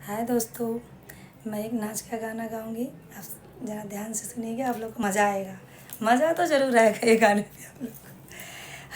हाय दोस्तों, मैं एक नाच का गाना गाऊंगी। आप ज़रा ध्यान से सुनिएगा, आप लोग को मज़ा आएगा। मज़ा तो ज़रूर आएगा ये गाने पे आप लोग को।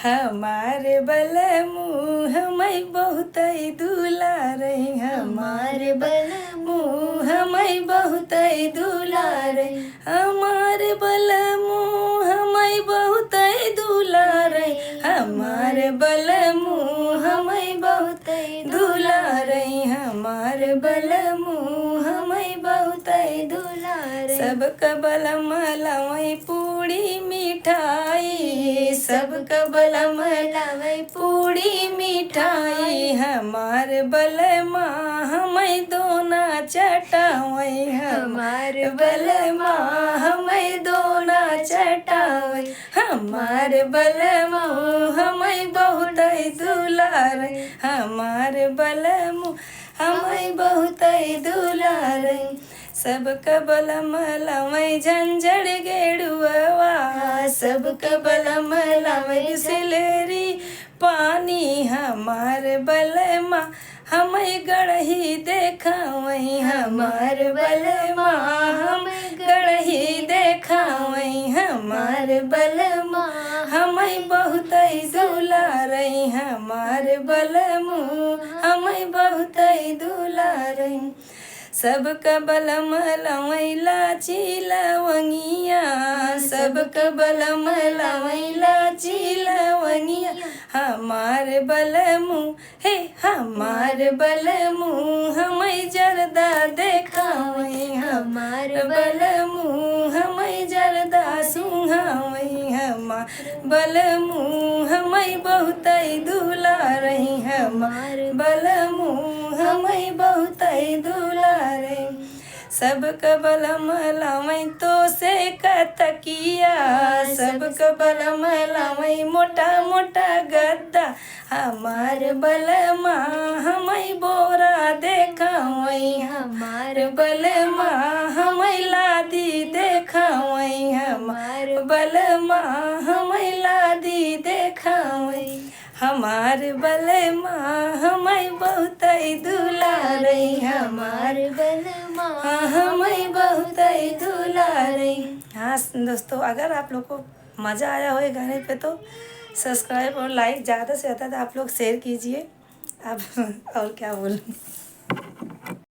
हमारे बल मुँह मैं बहुत दुलारे, हमारे बल मुँह मैं बहुत दुलारे, हमारे बल मुँह मैं बहुत दुलारे, हमारे बल मुँह मैं बहुत दुलारे, हमारे बल मुँह मैं बहुत दुलारे। सबका बल मलवई पूड़ी मिठाई, सबका बल मलवई पूड़ी मिठाई, हमारे बल माँ हमें दोना चटावई, हमारे बल माँ हमें दोना चटावई, हमारे बल मुँह हमें बहुत दुलारे, हमारे बल मुँह हमें बहुत दुलारे। सबका बल मलवई झंझड़ गेड़ुआ, सबका बल मलवई सिलेरी पानी, हमारे बल माँ हमें गढ़ही देखावई, हमारे बल माँ हमें गढ़ही देखावई, हमारे बल माँ हमें बहुत दुलारे, हमारे बल मुँह हमें बहुत दुलारे। सबका बल मलवई लाची लवंगिया, सबका बल मलवई लाची लवंगिया, हमारे बल मुँह हे हमारे बल मुँह हमें जरदा देखावई, हमारे बल मुँह हमें जरदा सुहावई, हमारे बल मुँह हमें बहुत दुलारे, हमारे बल मुँह हमें बहुत दुलारे। सबका बल मलवई तो से तकिया, सबका बल मलवई मोटा मोटा गद्दा, हमारे बल माँ हमें बोरा देखावई, हमारे बल माँ हमें लादी देखावई, हमारे बल माँ हमें लादी देखावई, हमारे बल माँ हमें बहुत दुलारे, हमारे बल माँ हमें बहुत दुलारे। हाँ दोस्तों, अगर आप लोग को मज़ा आया हो ये गाने पे तो सब्सक्राइब और लाइक ज़्यादा से ज़्यादा आप लोग शेयर कीजिए। अब और क्या बोलूँ।